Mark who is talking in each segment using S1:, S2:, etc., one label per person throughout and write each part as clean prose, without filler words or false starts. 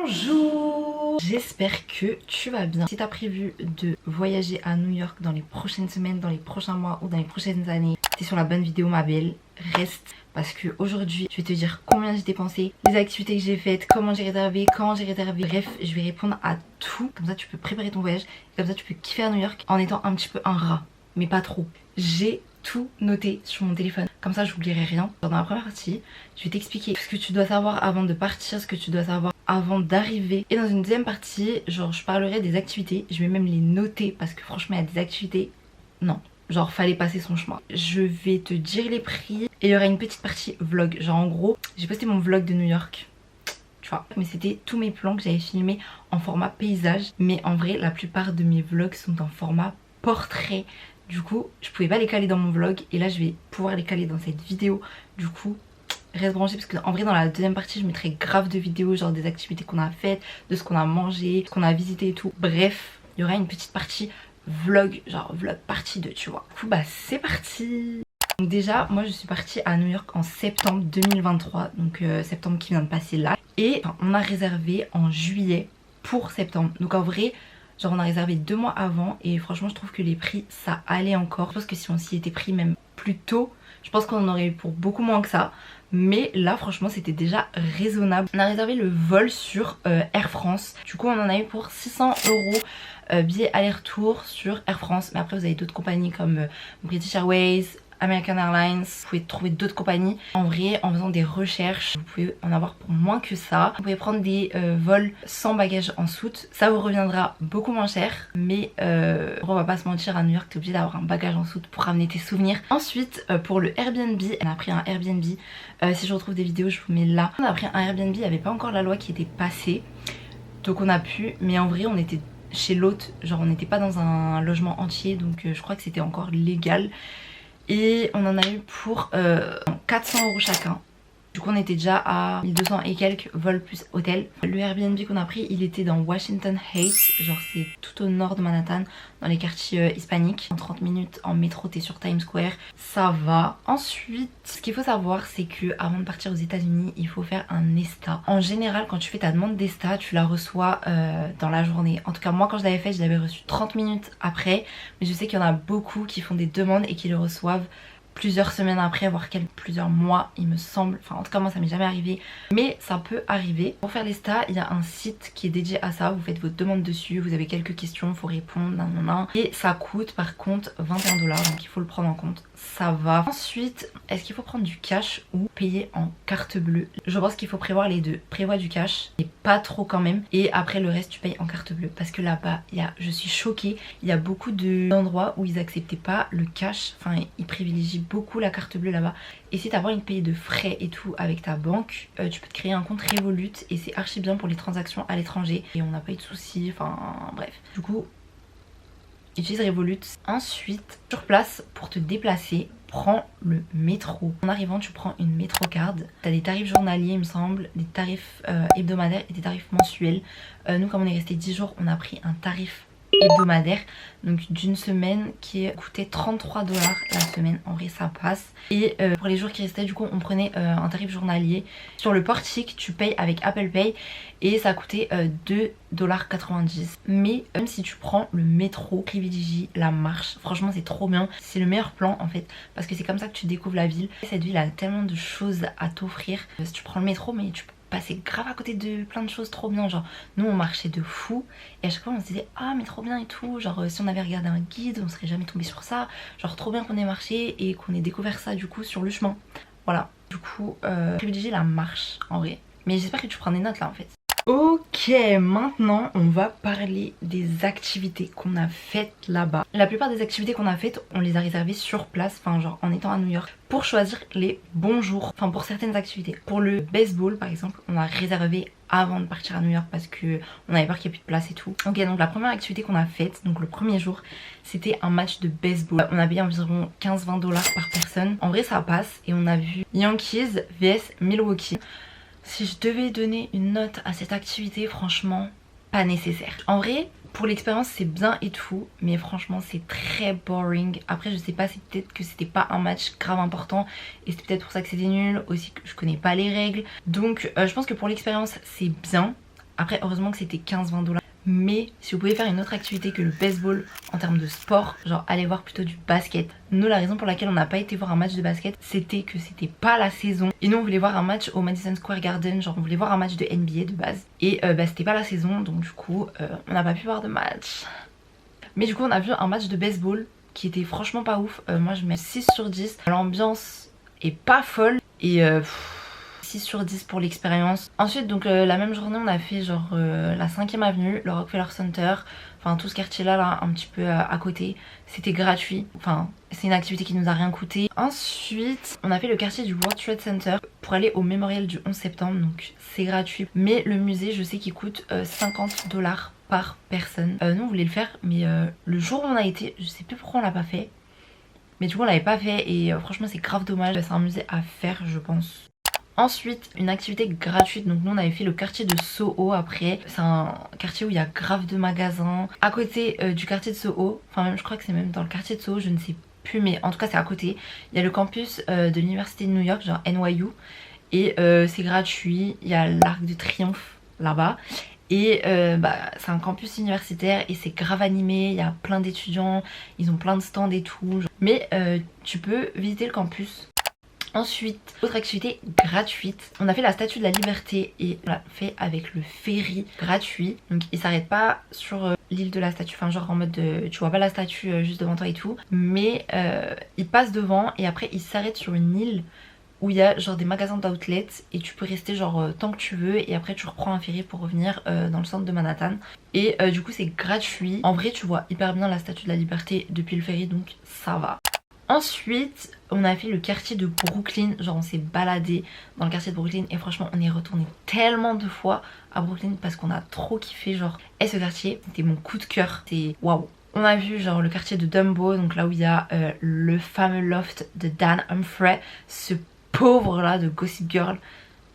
S1: Bonjour, j'espère que tu vas bien. Si tu as prévu de voyager à New York dans les prochaines semaines, dans les prochains mois ou dans les prochaines années, t'es sur la bonne vidéo ma belle, reste. Parce que aujourd'hui je vais te dire combien j'ai dépensé, les activités que j'ai faites, comment j'ai réservé, quand j'ai réservé. Bref, je vais répondre à tout. Comme ça tu peux préparer ton voyage, comme ça tu peux kiffer à New York en étant un petit peu un rat, mais pas trop. J'ai tout noté sur mon téléphone, comme ça j'oublierai rien. Dans la première partie, je vais t'expliquer ce que tu dois savoir avant de partir, ce que tu dois savoir avant d'arriver. Et dans une deuxième partie, genre je parlerai des activités, je vais même les noter parce que franchement il y a des activités, non, genre fallait passer son chemin. Je vais te dire les prix et il y aura une petite partie vlog, genre en gros j'ai posté mon vlog de New York, tu vois, mais c'était tous mes plans que j'avais filmés en format paysage. Mais en vrai la plupart de mes vlogs sont en format portrait. Du coup je pouvais pas les caler dans mon vlog et là je vais pouvoir les caler dans cette vidéo. Du coup reste branché parce qu'en vrai dans la deuxième partie je mettrai grave de vidéos, genre des activités qu'on a faites, de ce qu'on a mangé, ce qu'on a visité et tout. Bref, il y aura une petite partie vlog, genre vlog partie 2, tu vois. Du coup bah c'est parti. Donc déjà moi je suis partie à New York en septembre 2023, donc septembre qui vient de passer là. Et enfin, on a réservé en juillet pour septembre, donc en vrai genre on a réservé 2 mois avant et franchement je trouve que les prix ça allait encore. Je pense que si on s'y était pris même plus tôt, je pense qu'on en aurait eu pour beaucoup moins que ça. Mais là franchement c'était déjà raisonnable. On a réservé le vol sur Air France. Du coup on en a eu pour 600 € billet aller-retour sur Air France. Mais après vous avez d'autres compagnies comme British Airways, American Airlines, vous pouvez trouver d'autres compagnies. En vrai, en faisant des recherches, vous pouvez en avoir pour moins que ça. Vous pouvez prendre des vols sans bagages en soute. Ça vous reviendra beaucoup moins cher. Mais on va pas se mentir, à New York, t'es obligé d'avoir un bagage en soute pour ramener tes souvenirs. Ensuite, pour le Airbnb, on a pris un Airbnb. Si je retrouve des vidéos, je vous mets là. On a pris un Airbnb, il n'y avait pas encore la loi qui était passée. Donc on a pu, mais en vrai, on était chez l'hôte. Genre on n'était pas dans un logement entier. Donc je crois que c'était encore légal. Et on en a eu pour 400 € chacun. Du coup on était déjà à 1200 et quelques, vol plus hôtel. Le Airbnb qu'on a pris il était dans Washington Heights, genre c'est tout au nord de Manhattan, dans les quartiers hispaniques. En 30 minutes en métro t'es sur Times Square, ça va. Ensuite ce qu'il faut savoir c'est que avant de partir aux États-Unis il faut faire un ESTA. En général quand tu fais ta demande d'ESTA tu la reçois dans la journée. En tout cas moi quand je l'avais fait je l'avais reçu 30 minutes après. Mais je sais qu'il y en a beaucoup qui font des demandes et qui le reçoivent plusieurs semaines après, voire plusieurs mois il me semble. Enfin en tout cas moi ça m'est jamais arrivé, mais ça peut arriver. Pour faire les stats il y a un site qui est dédié à ça. Vous faites votre demande dessus, vous avez quelques questions, faut répondre, nanana. Et ça coûte par contre 21 $, donc il faut le prendre en compte. Ça va. Ensuite, est-ce qu'il faut prendre du cash ou payer en carte bleue? Je pense qu'il faut prévoir les deux. Prévois du cash, et pas trop quand même. Et après le reste tu payes en carte bleue. Parce que là-bas, je suis choquée, il y a beaucoup d'endroits où ils acceptaient pas le cash. Enfin ils privilégient beaucoup la carte bleue là-bas. Et si t'as pas envie de payer de frais et tout avec ta banque, tu peux te créer un compte Revolut. Et c'est archi bien pour les transactions à l'étranger. Et on n'a pas eu de soucis, enfin bref. Du coup utilise Revolut. Ensuite, sur place, pour te déplacer, prends le métro. En arrivant, tu prends une métrocard. T'as des tarifs journaliers, il me semble, des tarifs hebdomadaires et des tarifs mensuels. Nous, comme on est resté 10 jours, on a pris un tarif hebdomadaire, donc d'une semaine qui coûtait 33 $ la semaine. En vrai ça passe. Et pour les jours qui restaient du coup on prenait un tarif journalier. Sur le portique tu payes avec Apple Pay et ça coûtait 2,90 $. Mais même si tu prends le métro, privilégie la marche. Franchement c'est trop bien, c'est le meilleur plan en fait, parce que c'est comme ça que tu découvres la ville. Cette ville a tellement de choses à t'offrir. Si tu prends le métro, mais tu peux passer grave à côté de plein de choses trop bien. Genre nous on marchait de fou et à chaque fois on se disait ah mais trop bien et tout, genre si on avait regardé un guide on serait jamais tombé sur ça, genre trop bien qu'on ait marché et qu'on ait découvert ça du coup sur le chemin. Voilà, du coup privilégier la marche en vrai. Mais j'espère que tu prends des notes là en fait. Ok, maintenant on va parler des activités qu'on a faites là-bas. La plupart des activités qu'on a faites, on les a réservées sur place, enfin genre en étant à New York, pour choisir les bons jours, enfin pour certaines activités. Pour le baseball par exemple, on a réservé avant de partir à New York parce que on avait peur qu'il n'y ait plus de place et tout. Ok, donc la première activité qu'on a faite, donc le premier jour, c'était un match de baseball. On a payé environ 15-20 $ par personne. En vrai ça passe et on a vu Yankees vs Milwaukee. Si je devais donner une note à cette activité, franchement, pas nécessaire. En vrai, pour l'expérience, c'est bien et tout, mais franchement, c'est très boring. Après, je sais pas, c'est peut-être que c'était pas un match grave important et c'est peut-être pour ça que c'était nul. Aussi, que je connais pas les règles. Donc, je pense que pour l'expérience, c'est bien. Après heureusement que c'était 15-20 $. Mais si vous pouvez faire une autre activité que le baseball en termes de sport, genre aller voir plutôt du basket. Nous, la raison pour laquelle on n'a pas été voir un match de basket, c'était que c'était pas la saison. Et nous on voulait voir un match au Madison Square Garden, genre on voulait voir un match de NBA de base. Et c'était pas la saison, donc du coup on n'a pas pu voir de match. Mais du coup on a vu un match de baseball qui était franchement pas ouf. Moi je mets 6 sur 10. L'ambiance est pas folle et 6 sur 10 pour l'expérience. Ensuite donc la même journée on a fait genre la 5ème avenue, le Rockefeller Center, enfin tout ce quartier là un petit peu à côté. C'était gratuit, enfin c'est une activité qui nous a rien coûté. Ensuite on a fait le quartier du World Trade Center pour aller au mémorial du 11 septembre, donc c'est gratuit. Mais le musée je sais qu'il coûte 50 $ par personne. Nous on voulait le faire mais le jour où on a été, je sais plus pourquoi on l'a pas fait. Mais du coup on l'avait pas fait et franchement c'est grave dommage. C'est un musée à faire je pense. Ensuite, une activité gratuite, donc nous on avait fait le quartier de Soho après. C'est un quartier où il y a grave de magasins. À côté du quartier de Soho, enfin même je crois que c'est même dans le quartier de Soho, je ne sais plus mais en tout cas c'est à côté. Il y a le campus de l'université de New York, genre NYU. Et c'est gratuit, il y a l'Arc de Triomphe là-bas. Et c'est un campus universitaire et c'est grave animé, il y a plein d'étudiants, ils ont plein de stands et tout. Mais tu peux visiter le campus. Ensuite, autre activité gratuite, on a fait la statue de la liberté et on l'a fait avec le ferry gratuit. Donc il s'arrête pas sur l'île de la statue, enfin genre en mode tu vois pas la statue juste devant toi et tout. Mais il passe devant et après il s'arrête sur une île où il y a genre des magasins d'outlet et tu peux rester genre tant que tu veux et après tu reprends un ferry pour revenir dans le centre de Manhattan. Et du coup c'est gratuit. En vrai tu vois hyper bien la statue de la liberté depuis le ferry donc ça va. Ensuite, on a fait le quartier de Brooklyn, genre on s'est baladé dans le quartier de Brooklyn et franchement on est retourné tellement de fois à Brooklyn parce qu'on a trop kiffé genre. Et ce quartier, c'était mon coup de cœur, c'est waouh. On a vu genre le quartier de Dumbo, donc là où il y a le fameux loft de Dan Humphrey, ce pauvre là de Gossip Girl.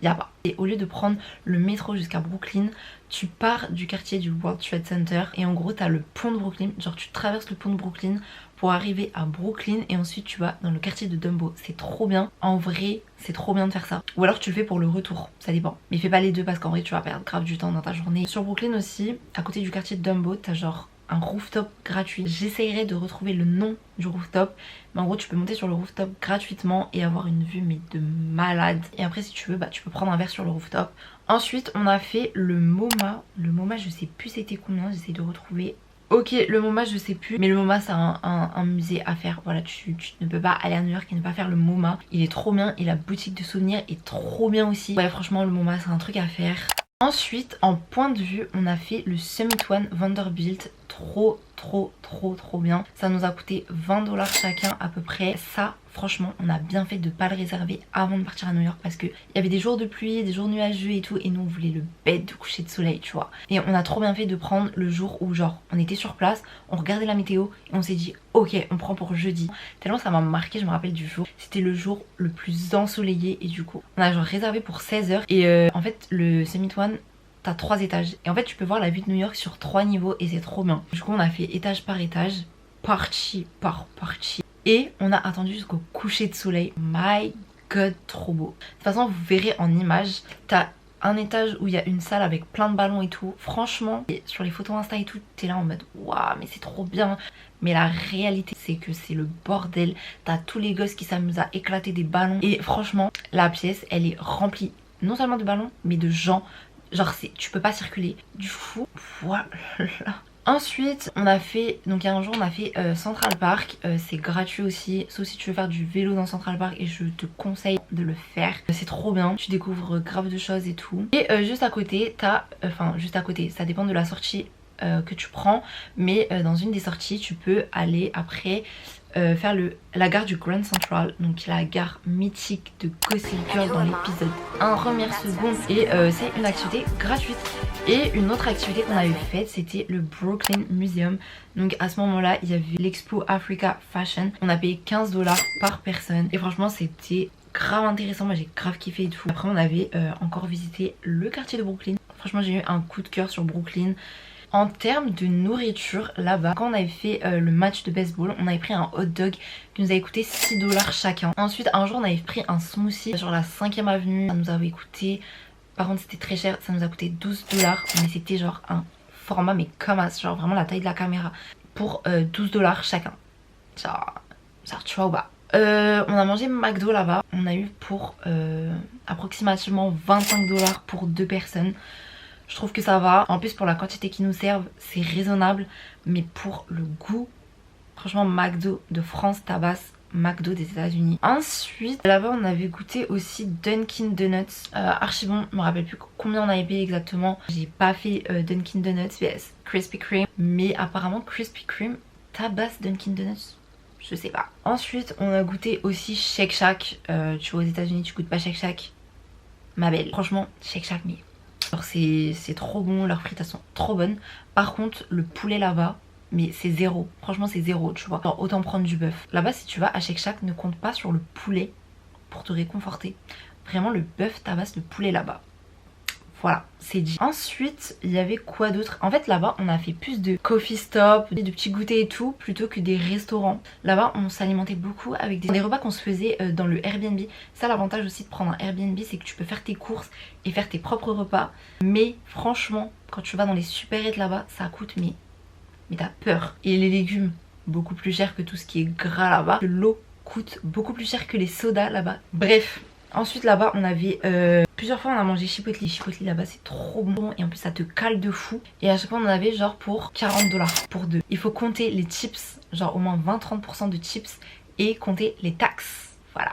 S1: Y a pas. Et au lieu de prendre le métro jusqu'à Brooklyn, tu pars du quartier du World Trade Center et en gros t'as le pont de Brooklyn, genre tu traverses le pont de Brooklyn pour arriver à Brooklyn et ensuite tu vas dans le quartier de Dumbo. C'est trop bien, en vrai c'est trop bien de faire ça. Ou alors tu le fais pour le retour, ça dépend. Mais fais pas les deux parce qu'en vrai tu vas perdre grave du temps dans ta journée. Sur Brooklyn aussi, à côté du quartier de Dumbo, t'as genre un rooftop gratuit. J'essayerai de retrouver le nom du rooftop, mais en gros tu peux monter sur le rooftop gratuitement et avoir une vue mais de malade. Et après si tu veux tu peux prendre un verre sur le rooftop. Ensuite on a fait le MoMA. Le MoMA je sais plus c'était combien, j'essaie de retrouver. Ok, le MoMA je sais plus, mais le MoMA c'est un musée à faire. Voilà, tu ne peux pas aller à New York et ne pas faire le MoMA. Il est trop bien et la boutique de souvenirs est trop bien aussi. Ouais franchement le MoMA c'est un truc à faire. Ensuite en point de vue on a fait le Summit One Vanderbilt. Trop bien. Ça nous a coûté 20 $ chacun à peu près. Ça franchement on a bien fait de pas le réserver avant de partir à New York parce que il y avait des jours de pluie, des jours nuageux et tout et nous on voulait le bête de coucher de soleil tu vois. Et on a trop bien fait de prendre le jour où genre on était sur place, on regardait la météo et on s'est dit ok on prend pour jeudi. Tellement ça m'a marqué, je me rappelle du jour. C'était le jour le plus ensoleillé et du coup on a genre réservé pour 16 h et en fait le Summit One t'as 3 étages et en fait tu peux voir la vue de New York sur 3 niveaux et c'est trop bien. Du coup on a fait étage par étage, partie par partie et on a attendu jusqu'au coucher de soleil. My god trop beau. De toute façon vous verrez en image, t'as un étage où il y a une salle avec plein de ballons et tout. Franchement et sur les photos Insta et tout t'es là en mode waouh mais c'est trop bien. Mais la réalité c'est que c'est le bordel. T'as tous les gosses qui s'amusent à éclater des ballons et franchement la pièce elle est remplie non seulement de ballons mais de gens. Genre tu peux pas circuler. Du coup, voilà. Ensuite, on a fait, donc il y a un jour on a fait Central Park. C'est gratuit aussi, sauf si tu veux faire du vélo dans Central Park et je te conseille de le faire. C'est trop bien, tu découvres grave de choses et tout. Et juste à côté, t'as, enfin juste à côté, ça dépend de la sortie que tu prends. Mais dans une des sorties, tu peux aller après faire la gare du Grand Central, donc la gare mythique de Gossip Girl dans l'épisode 1 première seconde et c'est une activité gratuite. Et une autre activité qu'on avait faite c'était le Brooklyn Museum. Donc à ce moment là il y avait l'expo Africa Fashion, on a payé 15 $ par personne et franchement c'était grave intéressant, moi j'ai grave kiffé et tout. Après on avait encore visité le quartier de Brooklyn, franchement j'ai eu un coup de cœur sur Brooklyn. En termes de nourriture, là-bas, quand on avait fait le match de baseball, on avait pris un hot dog qui nous avait coûté 6 $ chacun. Ensuite, un jour, on avait pris un smoothie sur la 5ème avenue. Ça nous avait coûté Par contre c'était très cher, ça nous a coûté 12 $, mais c'était genre un format mais comme as, genre vraiment la taille de la caméra, pour 12 $ chacun. Genre tu vois ou pas. On a mangé McDo là-bas, on a eu pour approximativement 25 $ pour 2 personnes. Je trouve que ça va, en plus pour la quantité qu'ils nous servent c'est raisonnable, mais pour le goût, franchement McDo de France tabasse McDo des États-Unis. Ensuite là-bas on avait goûté aussi Dunkin Donuts, archi bon, je me rappelle plus combien on avait payé exactement, j'ai pas fait Dunkin Donuts vs Krispy Kreme, mais apparemment Krispy Kreme tabasse Dunkin Donuts, je sais pas. Ensuite on a goûté aussi Shake Shack, tu vois aux États-Unis tu goûtes pas Shake Shack, ma belle, franchement Shake Shack mais c'est trop bon, leurs frites elles sont trop bonnes. Par contre le poulet là-bas, mais c'est zéro, franchement c'est zéro, tu vois. Genre autant prendre du bœuf. Là-bas si tu vas à Shake Shack, ne compte pas sur le poulet pour te réconforter. Vraiment le bœuf tabasse le poulet là-bas. Voilà, c'est dit. Ensuite, il y avait quoi d'autre? En fait là-bas on a fait plus de coffee stop, de petits goûters et tout, plutôt que des restaurants. Là-bas on s'alimentait beaucoup avec des repas qu'on se faisait dans le Airbnb. Ça l'avantage aussi de prendre un Airbnb, c'est que tu peux faire tes courses et faire tes propres repas. Mais franchement, quand tu vas dans les supérettes là-bas, ça coûte mais t'as peur. Et les légumes, beaucoup plus cher que tout ce qui est gras là-bas. L'eau coûte beaucoup plus cher que les sodas là-bas. Bref. Ensuite là-bas on avait plusieurs fois on a mangé Chipotle. Chipotle là-bas c'est trop bon et en plus ça te cale de fou. Et à chaque fois on en avait genre pour 40 $ pour deux. Il faut compter les chips, genre au moins 20-30% de chips et compter les taxes. Voilà.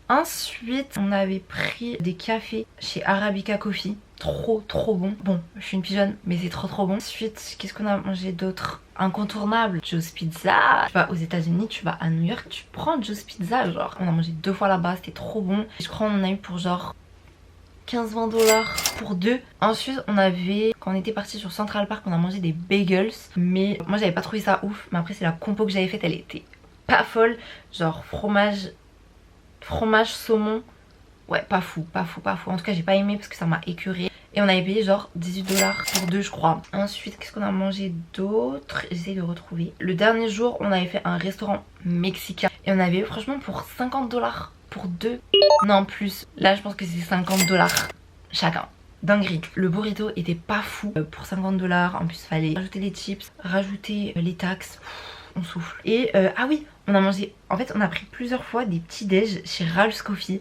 S1: Ensuite on avait pris des cafés chez Arabica Coffee. Trop bon. Bon je suis une pigeonne mais c'est trop bon. Ensuite qu'est-ce qu'on a mangé d'autre? Incontournable, Joe's Pizza. Tu vas aux États-Unis, tu vas à New York, tu prends Joe's Pizza. Genre on a mangé 2 fois là-bas, c'était trop bon. Je crois on en a eu pour genre 15-20 $ pour deux. Ensuite on avait, quand on était parti sur Central Park, on a mangé des bagels. Mais moi j'avais pas trouvé ça ouf. Mais après c'est la compo que j'avais faite, elle était pas folle. Genre fromage saumon. Ouais pas fou. En tout cas j'ai pas aimé parce que ça m'a écœuré. Et on avait payé genre 18 $ pour deux je crois. Ensuite qu'est-ce qu'on a mangé d'autre? J'essaie de retrouver. Le dernier jour on avait fait un restaurant mexicain. Et on avait eu franchement pour 50 $ pour deux. Non plus. Là je pense que c'est 50 $ chacun. Dinguerie. Le burrito était pas fou pour 50 $. En plus fallait rajouter les chips, rajouter les taxes. Pff, on souffle. Et ah oui on a mangé. En fait on a pris plusieurs fois des petits déj chez Ralph's Coffee.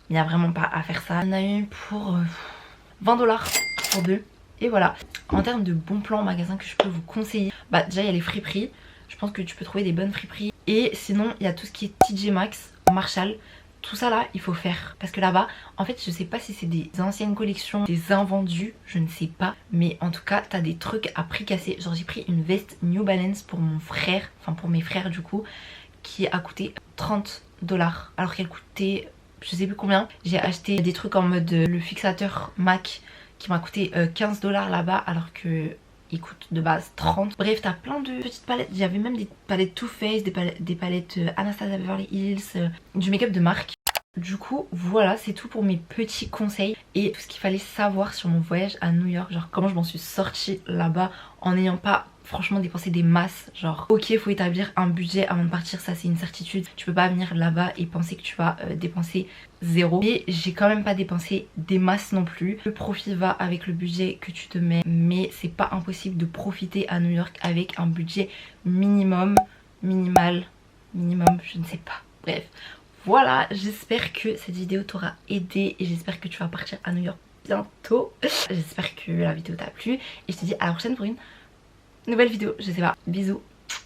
S1: Il n'y a vraiment pas à faire ça. On a eu pour 20 $ pour deux. Et voilà. En termes de bons plans magasin que je peux vous conseiller, bah déjà il y a les friperies. Je pense que tu peux trouver des bonnes friperies. Et sinon il y a tout ce qui est TJ Maxx, Marshall. Tout ça là il faut faire. Parce que là-bas en fait je sais pas si c'est des anciennes collections, des invendus, je ne sais pas. Mais en tout cas t'as des trucs à prix cassé. Genre j'ai pris une veste New Balance pour mon frère, enfin pour mes frères du coup, qui a coûté 30 $. Alors qu'elle coûtait je sais plus combien. J'ai acheté des trucs en mode le fixateur MAC qui m'a coûté 15 $ là-bas alors que il coûte de base 30. Bref t'as plein de petites palettes. Il y avait même des palettes Too Faced, des palettes Anastasia Beverly Hills, du make-up de marque. Du coup voilà c'est tout pour mes petits conseils et tout ce qu'il fallait savoir sur mon voyage à New York. Genre comment je m'en suis sortie là-bas en n'ayant pas franchement dépensé des masses. Genre ok faut établir un budget avant de partir, ça c'est une certitude. Tu peux pas venir là-bas et penser que tu vas dépenser zéro. Mais j'ai quand même pas dépensé des masses non plus. Le profit va avec le budget que tu te mets. Mais c'est pas impossible de profiter à New York avec un budget minimal, je ne sais pas. Bref. Voilà, j'espère que cette vidéo t'aura aidé et j'espère que tu vas partir à New York bientôt. J'espère que la vidéo t'a plu et je te dis à la prochaine pour une nouvelle vidéo, je sais pas. Bisous.